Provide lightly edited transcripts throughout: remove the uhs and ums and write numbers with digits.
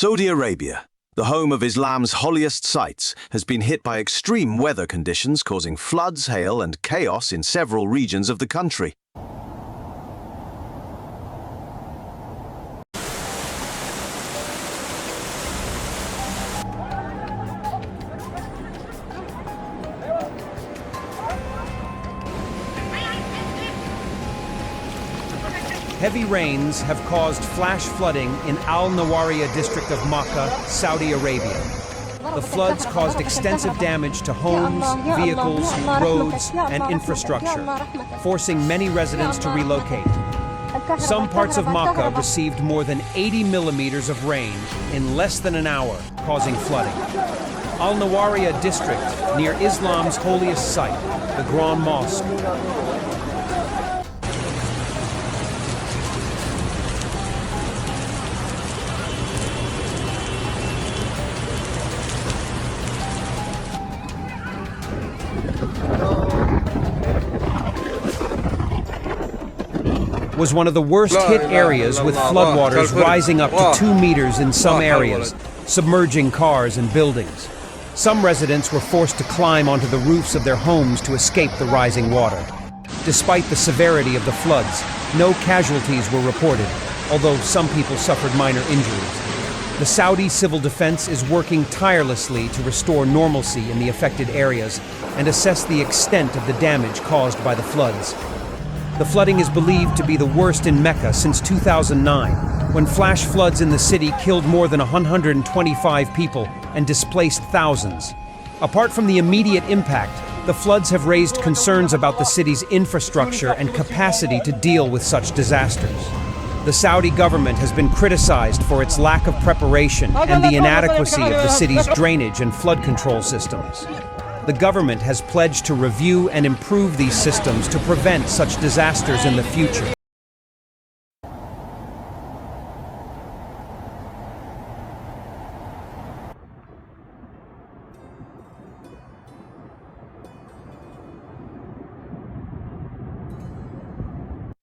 Saudi Arabia, the home of Islam's holiest sites, has been hit by extreme weather conditions causing floods, hail, and chaos in several regions of the country. Heavy rains have caused flash flooding in Al Nawariya district of Makkah, Saudi Arabia. The floods caused extensive damage to homes, vehicles, roads, and infrastructure, forcing many residents to relocate. Some parts of Makkah received more than 80 millimeters of rain in less than an hour, causing flooding. Al Nawariya district, near Islam's holiest site, the Grand Mosque, was one of the worst-hit areas, with floodwaters rising up to 2 meters in some areas, submerging cars and buildings. Some residents were forced to climb onto the roofs of their homes to escape the rising water. Despite the severity of the floods, no casualties were reported, although some people suffered minor injuries. The Saudi civil defense is working tirelessly to restore normalcy in the affected areas and assess the extent of the damage caused by the floods. The flooding is believed to be the worst in Mecca since 2009, when flash floods in the city killed more than 125 people and displaced thousands. Apart from the immediate impact, the floods have raised concerns about the city's infrastructure and capacity to deal with such disasters. The Saudi government has been criticized for its lack of preparation and the inadequacy of the city's drainage and flood control systems. The government has pledged to review and improve these systems to prevent such disasters in the future.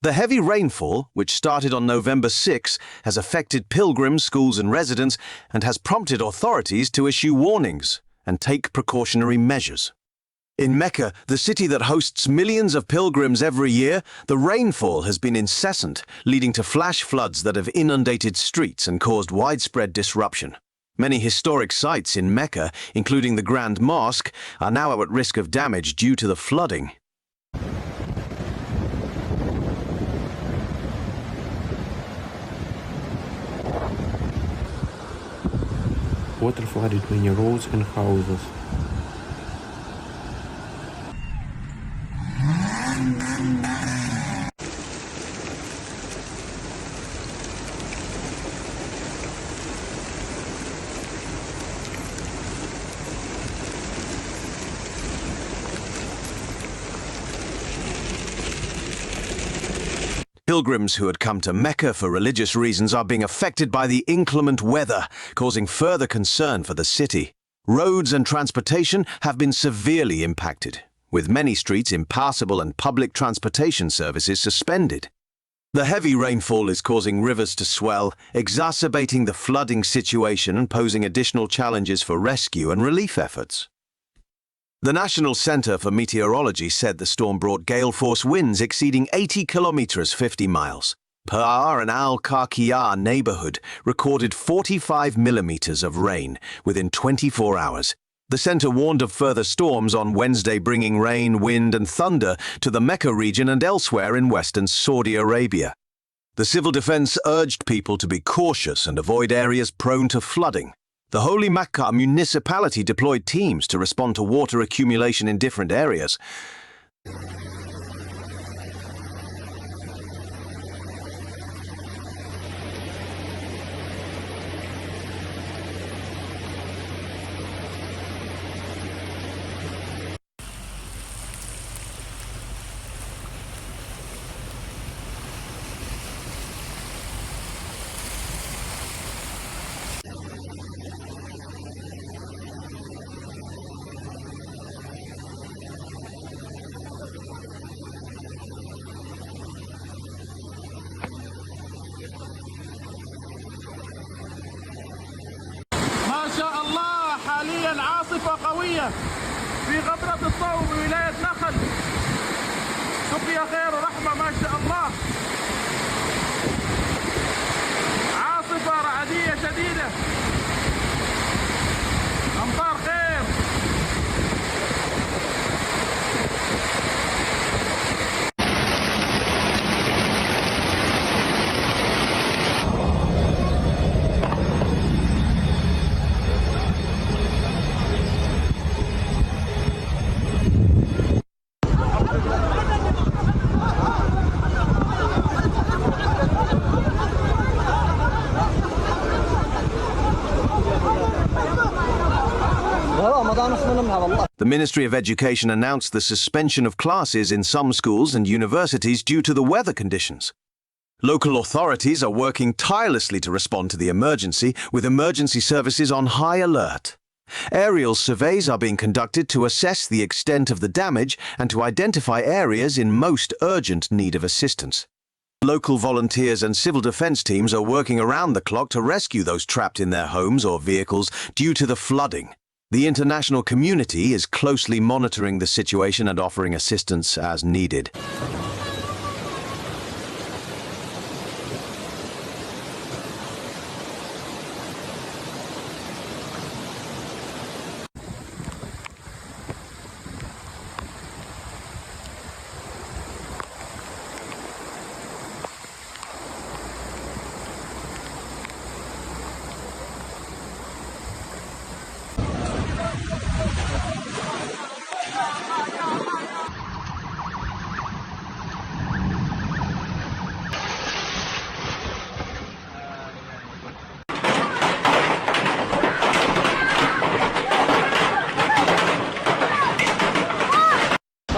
The heavy rainfall, which started on November 6, has affected pilgrims, schools and residents, and has prompted authorities to issue warnings and take precautionary measures. In Mecca, the city that hosts millions of pilgrims every year, the rainfall has been incessant, leading to flash floods that have inundated streets and caused widespread disruption. Many historic sites in Mecca, including the Grand Mosque, are now at risk of damage due to the flooding. Water flooded many roads and houses. Pilgrims who had come to Mecca for religious reasons are being affected by the inclement weather, causing further concern for the city. Roads and transportation have been severely impacted, with many streets impassable and public transportation services suspended. The heavy rainfall is causing rivers to swell, exacerbating the flooding situation and posing additional challenges for rescue and relief efforts. The National Center for Meteorology said the storm brought gale-force winds exceeding 80 kilometers (50 miles). Par and Al-Qarqiyah neighborhood recorded 45 millimeters of rain within 24 hours. The center warned of further storms on Wednesday, bringing rain, wind and thunder to the Mecca region and elsewhere in western Saudi Arabia. The civil defense urged people to be cautious and avoid areas prone to flooding. The Holy Mecca municipality deployed teams to respond to water accumulation in different areas. في غبرة الطو بولاية نخل سقيا خير ورحمة ما شاء الله. عاصفة رعدية شديدة، أمطار خير. The Ministry of Education announced the suspension of classes in some schools and universities due to the weather conditions. Local authorities are working tirelessly to respond to the emergency, with emergency services on high alert. Aerial surveys are being conducted to assess the extent of the damage and to identify areas in most urgent need of assistance. Local volunteers and civil defense teams are working around the clock to rescue those trapped in their homes or vehicles due to the flooding. The international community is closely monitoring the situation and offering assistance as needed.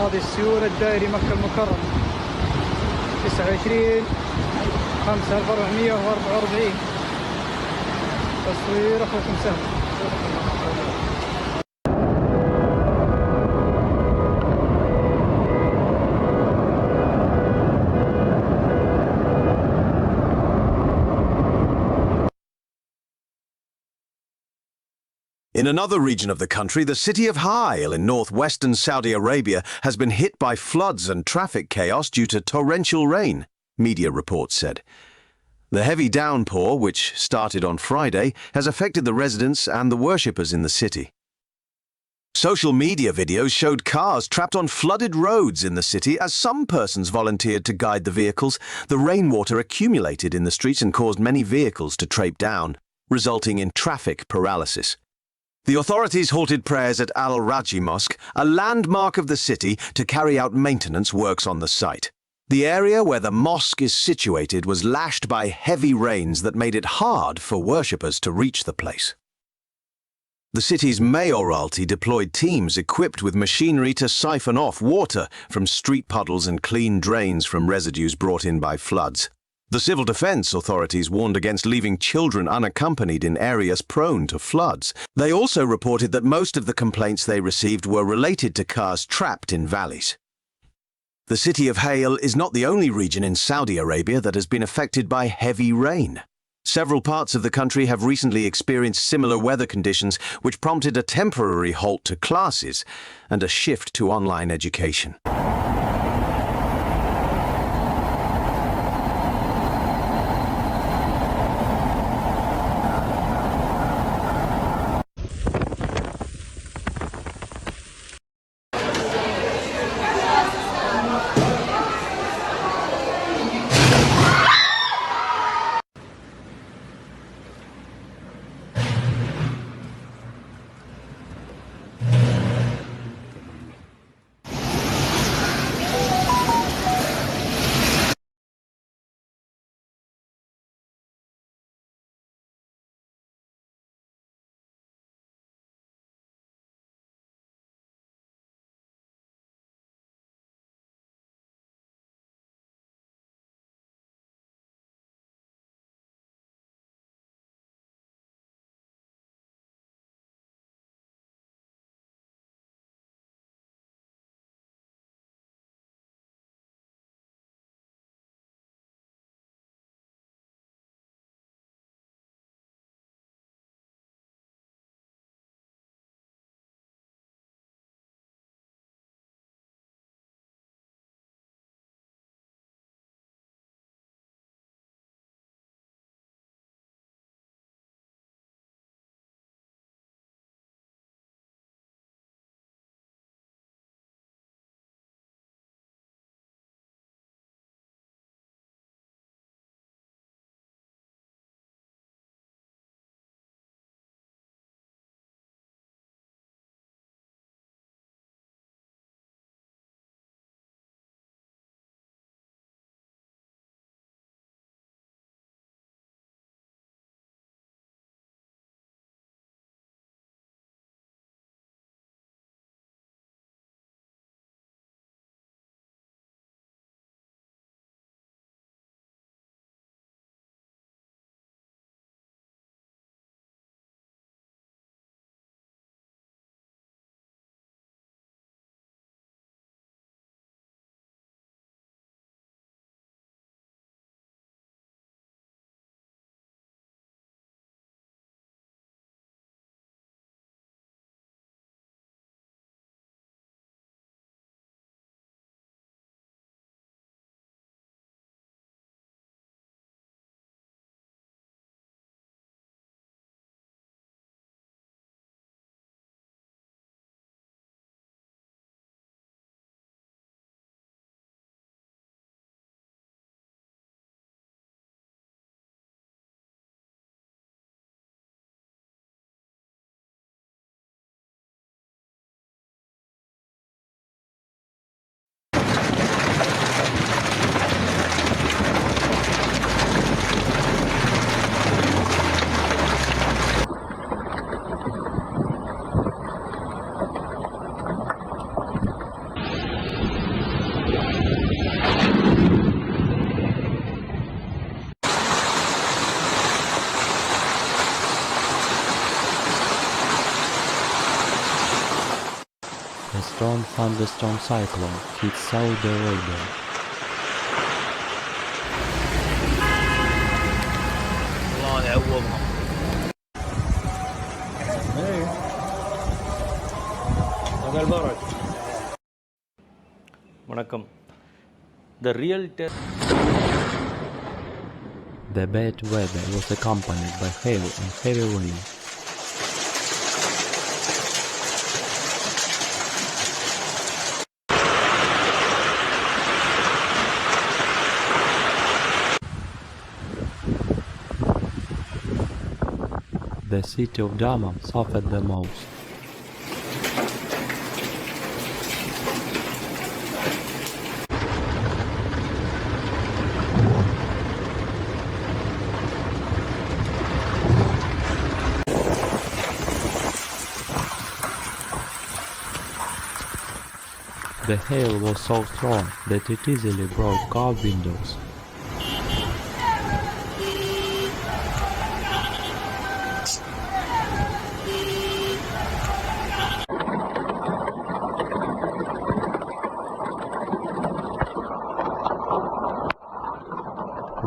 هذه السيولة الدائري مكة المكرمة 29/5/1444. تصوير أخوكم سهل. In another region of the country, the city of Ha'il in northwestern Saudi Arabia has been hit by floods and traffic chaos due to torrential rain, media reports said. The heavy downpour, which started on Friday, has affected the residents and the worshippers in the city. Social media videos showed cars trapped on flooded roads in the city as some persons volunteered to guide the vehicles. The rainwater accumulated in the streets and caused many vehicles to trape down, resulting in traffic paralysis. The authorities halted prayers at Al-Raji Mosque, a landmark of the city, to carry out maintenance works on the site. The area where the mosque is situated was lashed by heavy rains that made it hard for worshippers to reach the place. The city's mayoralty deployed teams equipped with machinery to siphon off water from street puddles and clean drains from residues brought in by floods. The civil defense authorities warned against leaving children unaccompanied in areas prone to floods. They also reported that most of the complaints they received were related to cars trapped in valleys. The city of Ha'il is not the only region in Saudi Arabia that has been affected by heavy rain. Several parts of the country have recently experienced similar weather conditions, which prompted a temporary halt to classes and a shift to online education. strong thunderstorm cyclone hit Saudi Arabia. الله يعوضهم. வணக்கம். The real The bad weather was accompanied by hail and heavy rain. The city of Dammam suffered the most. The hail was so strong that it easily broke car windows.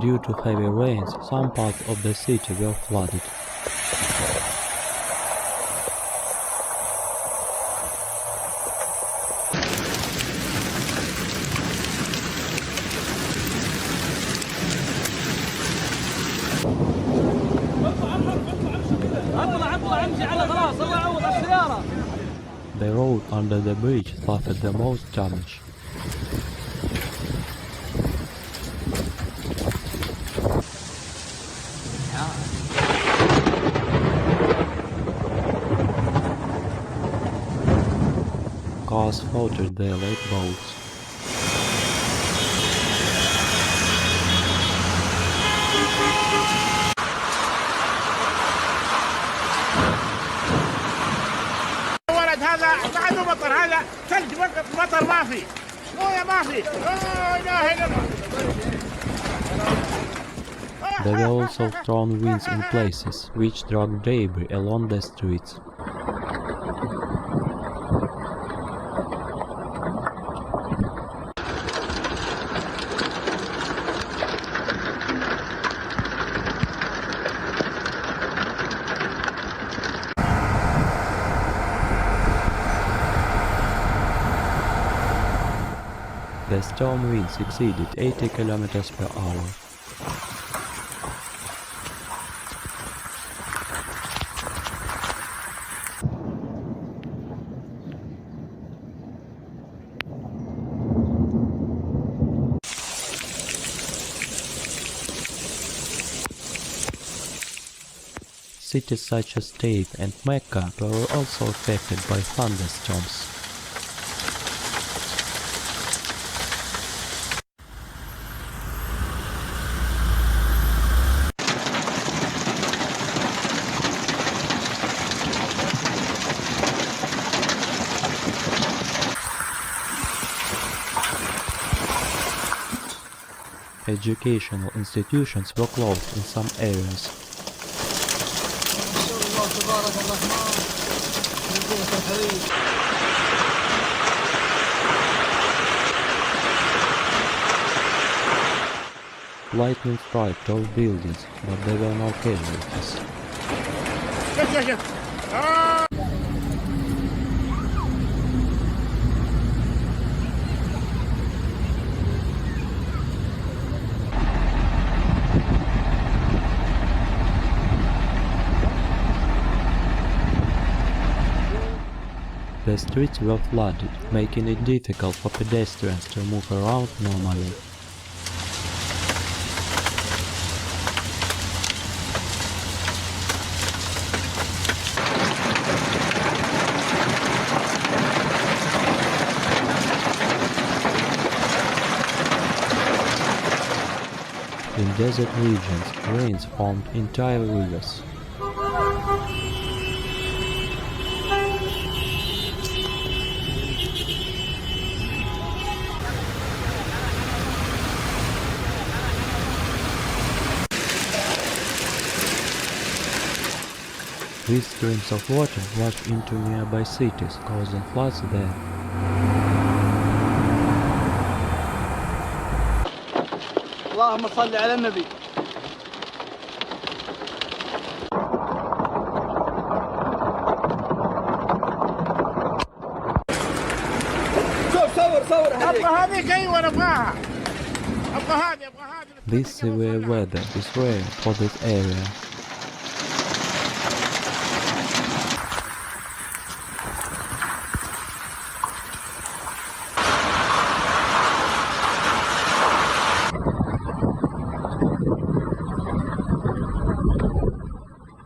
Due to heavy rains, some parts of the city were flooded. The road under the bridge suffered the most damage. Cars floated there like boats. ولد هذا بعده مطر، هذا ثلج، مطر ما في، مويه ما في، لا اله الا الله. There were also strong winds in places, which dragged debris along the streets. The storm winds exceeded 80 kilometers per hour. Cities such as Taif and Mecca were also affected by thunderstorms. Educational institutions were closed in some areas. Lightning struck tall buildings, but there were no casualties. The streets were flooded, making it difficult for pedestrians to move around normally. In desert regions, rains formed entire rivers. These streams of water washed into nearby cities, causing floods there. اللهم صل على النبي. This severe weather is rare for this area.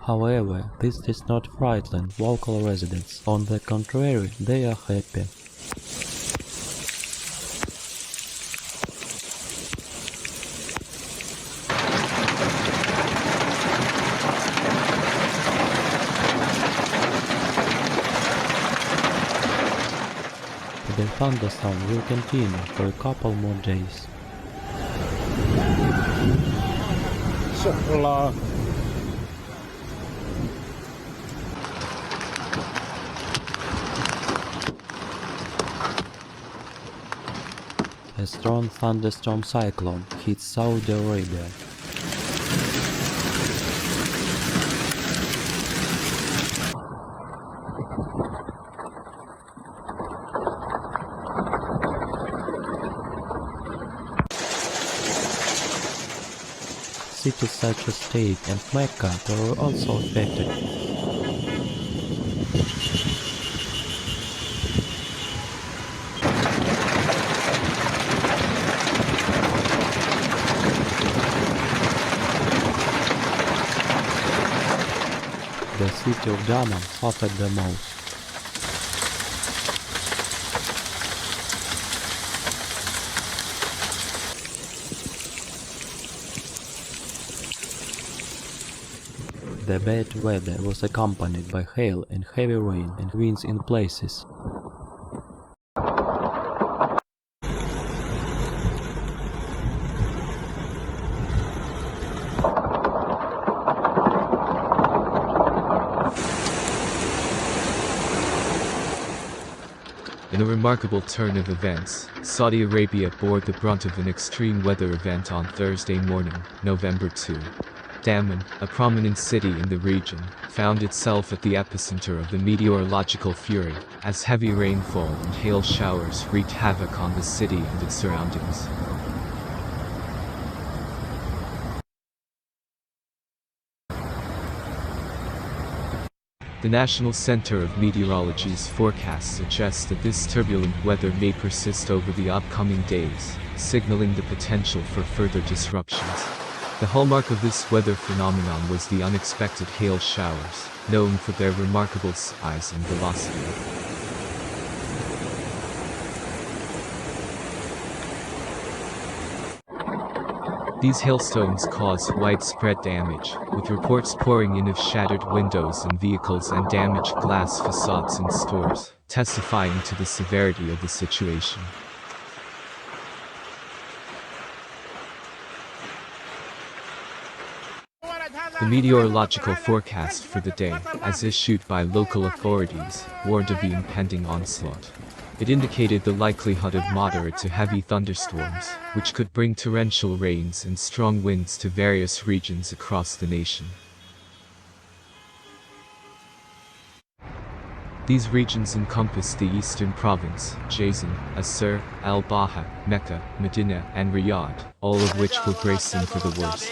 However, this does not frighten local residents. On the contrary, they are happy. The thunderstorm will continue for a couple more days. A strong thunderstorm cyclone hits Saudi Arabia. Cities such as Taif and Mecca were also affected. The city of Dammam suffered the most. The bad weather was accompanied by hail and heavy rain and winds in places. In a remarkable turn of events, Saudi Arabia bore the brunt of an extreme weather event on Thursday morning, November 2. Dammam, a prominent city in the region, found itself at the epicenter of the meteorological fury, as heavy rainfall and hail showers wreaked havoc on the city and its surroundings. The National Center of Meteorology's forecast suggests that this turbulent weather may persist over the upcoming days, signaling the potential for further disruptions. The hallmark of this weather phenomenon was the unexpected hail showers, known for their remarkable size and velocity. These hailstones caused widespread damage, with reports pouring in of shattered windows in vehicles and damaged glass facades in stores, testifying to the severity of the situation. The meteorological forecast for the day, as issued by local authorities, warned of the impending onslaught. It indicated the likelihood of moderate to heavy thunderstorms, which could bring torrential rains and strong winds to various regions across the nation. These regions encompass the eastern province, Jazan, Asir, Al-Baha, Mecca, Medina, and Riyadh, all of which will brace them for the worst.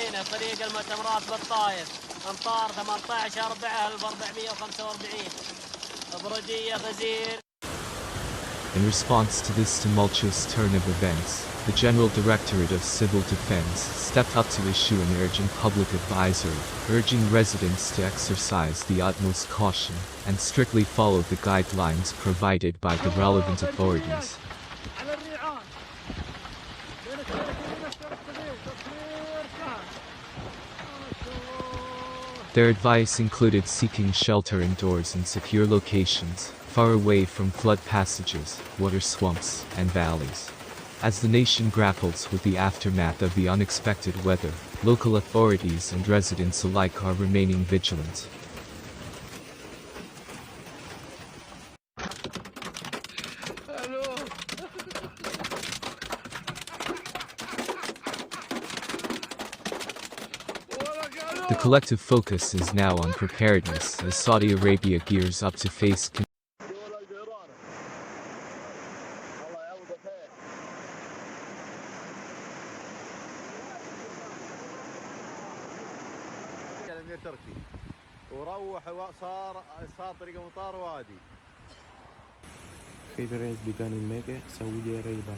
In response to this tumultuous turn of events, the General Directorate of Civil Defense stepped up to issue an urgent public advisory, urging residents to exercise the utmost caution and strictly follow the guidelines provided by the relevant authorities. Their advice included seeking shelter indoors in secure locations, far away from flood passages, water swamps, and valleys. As the nation grapples with the aftermath of the unexpected weather, local authorities and residents alike are remaining vigilant. The collective focus is now on preparedness as Saudi Arabia gears up to face تركي وروح صار طريق مطار وادي. Heavy rains began in Mecca, Saudi Arabia.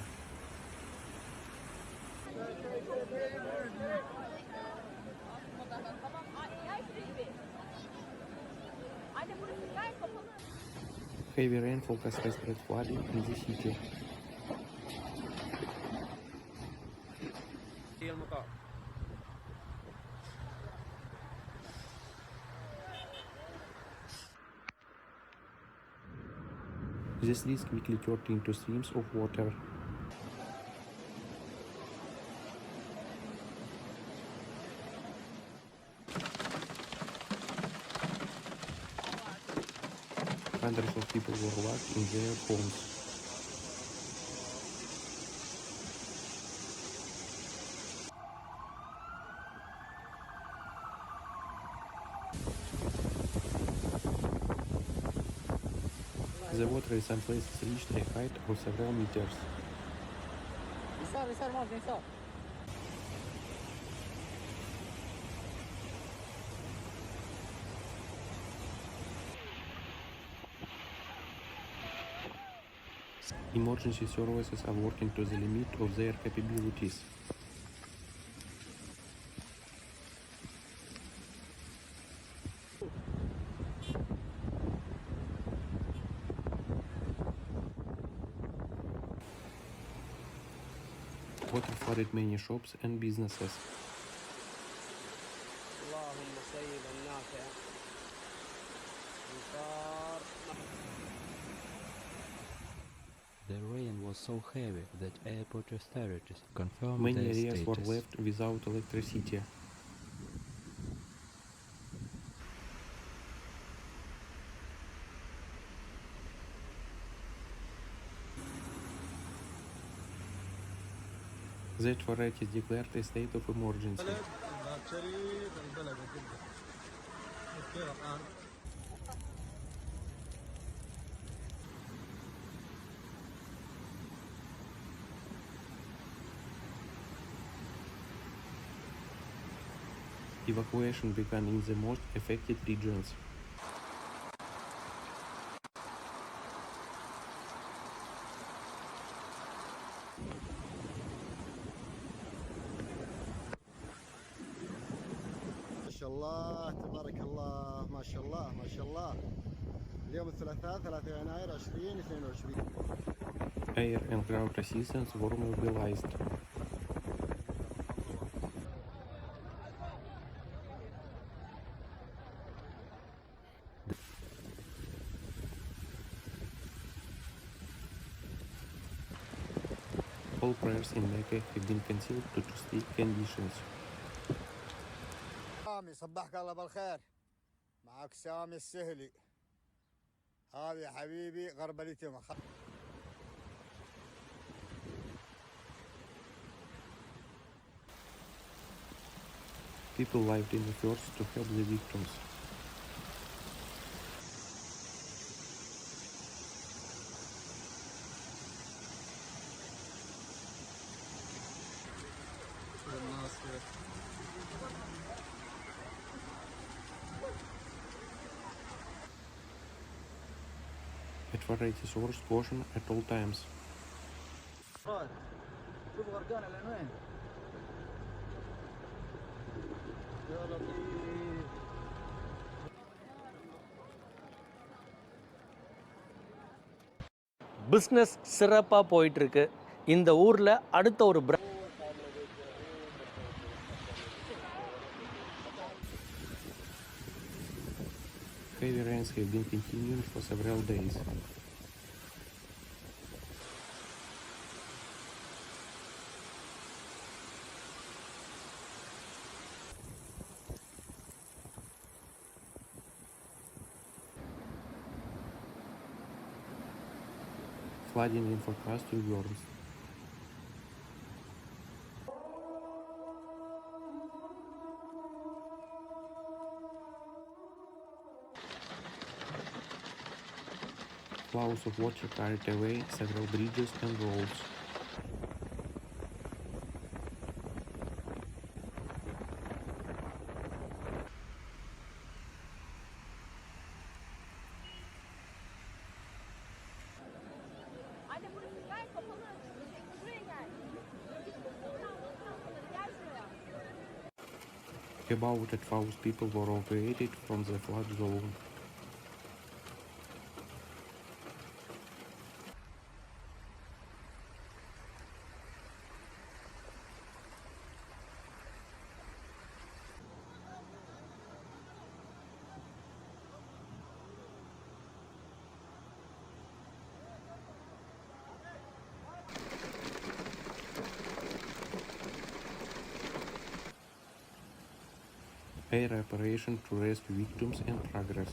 Heavy rainfall has spread flooding in the city. The streets quickly turned into streams of water. Hundreds of people were locked in their homes. The water in some places reached a height of several meters. Emergency services are working to the limit of their capabilities. Water flooded many shops and businesses. The rain was so heavy that airport authorities confirmed Many their areas status. were left without electricity. The authorities declared a state of emergency. Evacuation began in the most affected regions. ما شاء الله تبارك الله ما شاء الله ما شاء الله. اليوم الثلاثاء 3 يناير 2022. Air and ground assistance were mobilized. All prayers in Mecca have been cancelled due to strict conditions. سامي صبحك الله بالخير. معك سامي السهلي. هذه حبيبي غربلتي People lived in the forts to help the victims. Authorities urged caution at all times. شوف غرقانه لين وين؟ يا لطيف. Business சிறப்பாக போயிட்டுருக்கு. இந்த ஊரில் அடுத்த ஒரு Heavy rains have been continuing for several days. Flooding in forecast warns. clouds of water carried away several bridges and roads. About 1,000 people were evacuated from the flood zone. Air operation to rescue victims in progress.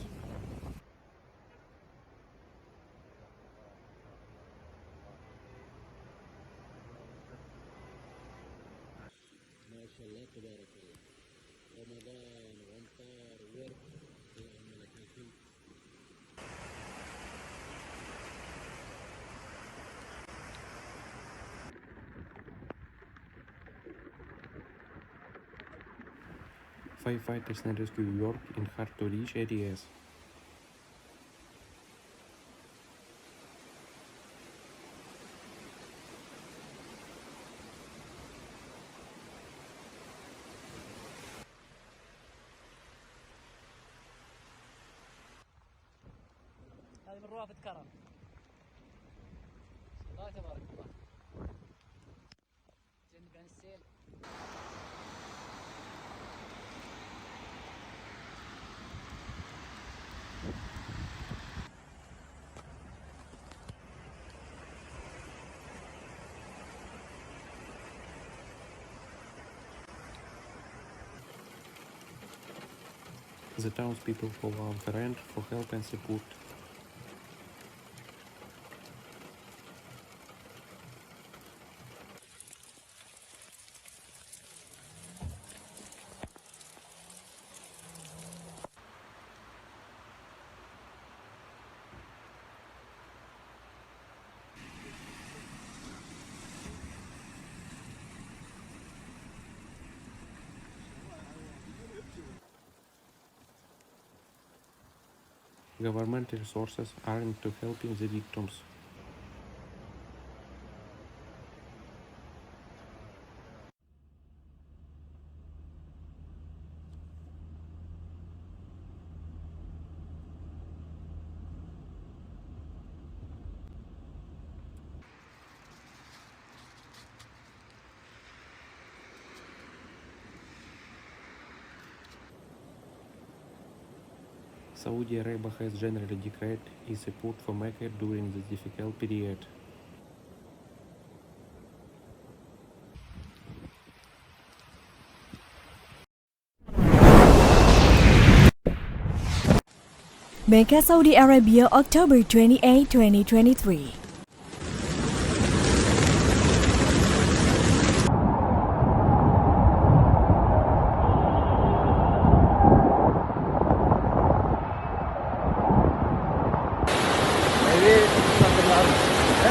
Firefighters and rescue work in hard-to-reach areas. هذه من روافد كرم. الله تبارك الله. جنب عن السيل. The townspeople call out the ranch for help and support. Government resources aren't to helping the victims. Saudi Arabia has generally declared its support for Mecca during this difficult period. Mecca, Saudi Arabia, October 28, 2023.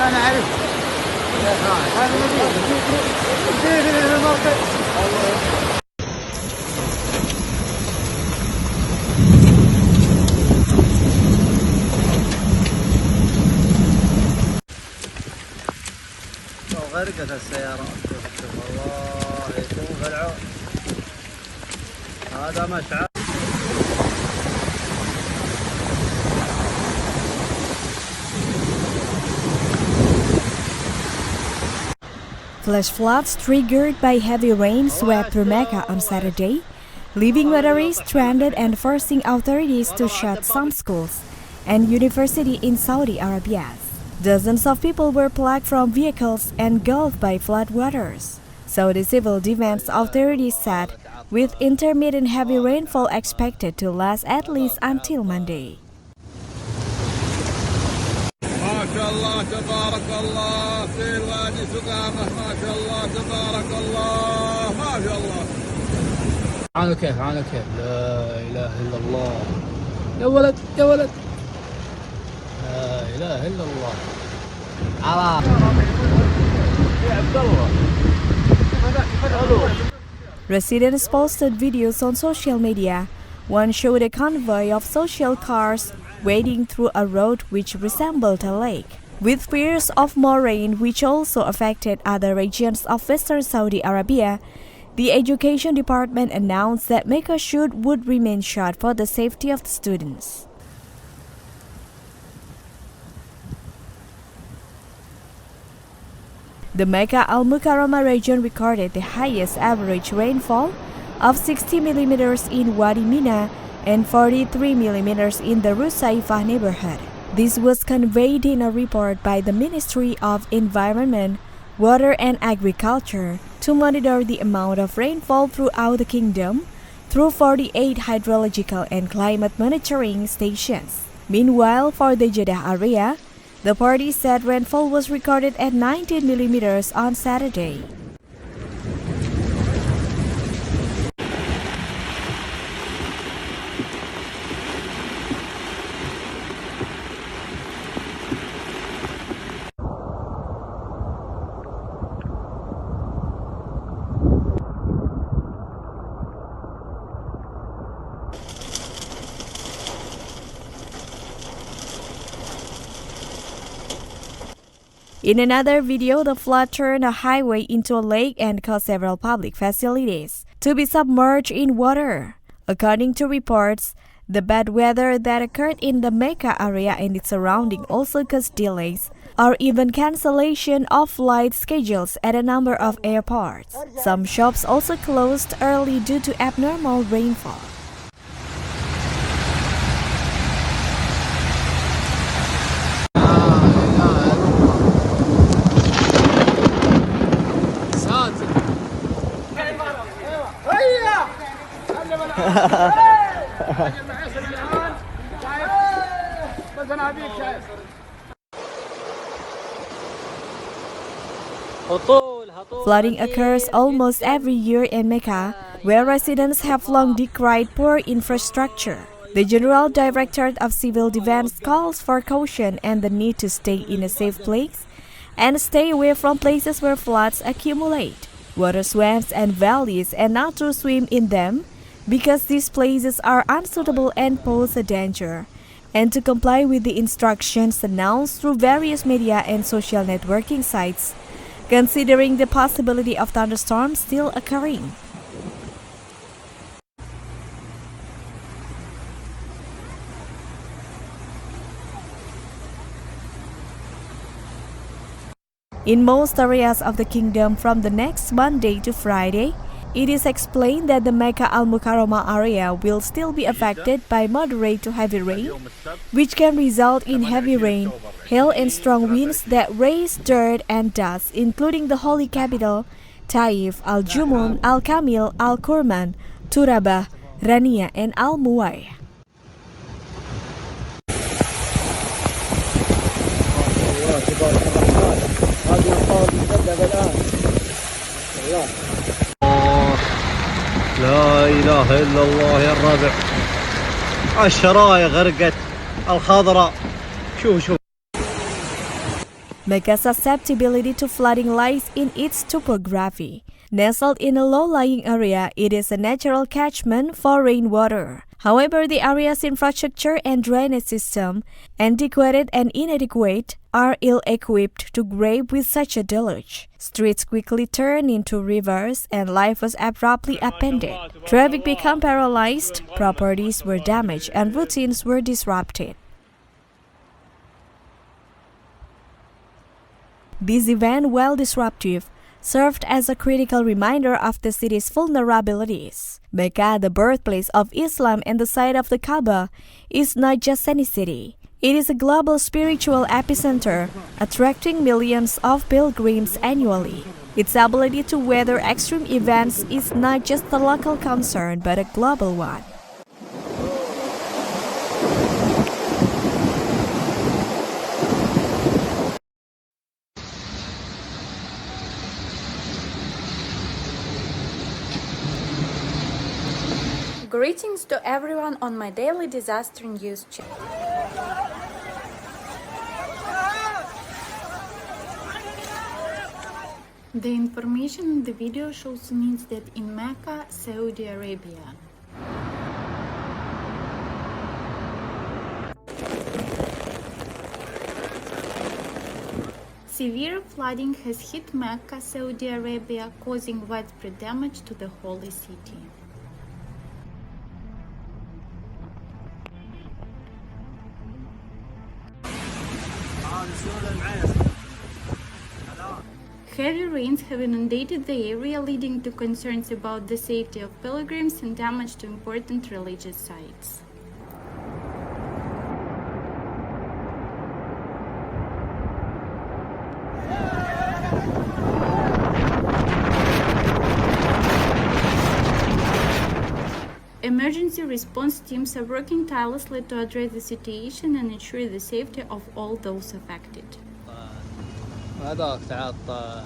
انا عارف هذا غرقت السيارة. والله يكون غلعوا. هذا مشعل. Flash floods triggered by heavy rain swept through Mecca on Saturday, leaving motorists stranded and forcing authorities to shut some schools and universities in Saudi Arabia. Dozens of people were plucked from vehicles engulfed by floodwaters. Saudi Civil Defense authorities said, with intermittent heavy rainfall expected to last at least until Monday. ما شاء الله تبارك الله في الوادي سقامة. ما شاء الله تبارك الله. ما شاء الله. عانوا كيف لا إله إلا الله. يا ولد يا ولد. لا Residents posted videos on social media. One showed a convoy of social cars wading through a road which resembled a lake. With fears of more rain, which also affected other regions of western Saudi Arabia, the Education Department announced that Mecca would remain shut for the safety of the students. The Mecca Al-Mukarramah region recorded the highest average rainfall of 60 millimeters in Wadi Mina and 43 millimeters in the Rusaifah neighborhood. This was conveyed in a report by the Ministry of Environment, Water and Agriculture to monitor the amount of rainfall throughout the kingdom through 48 hydrological and climate monitoring stations. Meanwhile, for the Jeddah area, the party said rainfall was recorded at 19 millimeters on Saturday. In another video, the flood turned a highway into a lake and caused several public facilities to be submerged in water. According to reports, the bad weather that occurred in the Mecca area and its surrounding also caused delays or even cancellation of flight schedules at a number of airports. Some shops also closed early due to abnormal rainfall. Flooding occurs almost every year in Mecca, where residents have long decried poor infrastructure. The General Directorate of Civil Defense calls for caution and the need to stay in a safe place and stay away from places where floods accumulate, water swamps and valleys, and not to swim in them because these places are unsuitable and pose a danger, and to comply with the instructions announced through various media and social networking sites, considering the possibility of thunderstorms still occurring. In most areas of the kingdom from the next Monday to Friday, it is explained that the Mecca Al-Mukarramah area will still be affected by moderate to heavy rain, which can result in heavy rain, hail and strong winds that raise dirt and dust, including the holy capital, Taif, Al-Jumun, Al-Kamil, Al-Kurman, Turabah, Rania, and Al-Muwai. لا إله إلا الله يا الربع الشرايع غرقت الخضراء شوف Mecca's susceptibility to flooding lies in its topography. Nestled in a low-lying area, it is a natural catchment for rainwater. However, the area's infrastructure and drainage system, antiquated and inadequate, are ill-equipped to grapple with such a deluge. Streets quickly turned into rivers and life was abruptly upended. Traffic became paralyzed, properties were damaged, and routines were disrupted. This event, while disruptive, served as a critical reminder of the city's vulnerabilities. Mecca, the birthplace of Islam and the site of the Kaaba, is not just any city. It is a global spiritual epicenter, attracting millions of pilgrims annually. Its ability to weather extreme events is not just a local concern, but a global one. Greetings to everyone on my daily disaster news channel. The information in the video shows an incident in Mecca, Saudi Arabia. Severe flooding has hit Mecca, Saudi Arabia, causing widespread damage to the holy city. Heavy rains have inundated the area, leading to concerns about the safety of pilgrims and damage to important religious sites. Emergency response teams are working tirelessly to address the situation and ensure the safety of all those affected. هذاك تعطل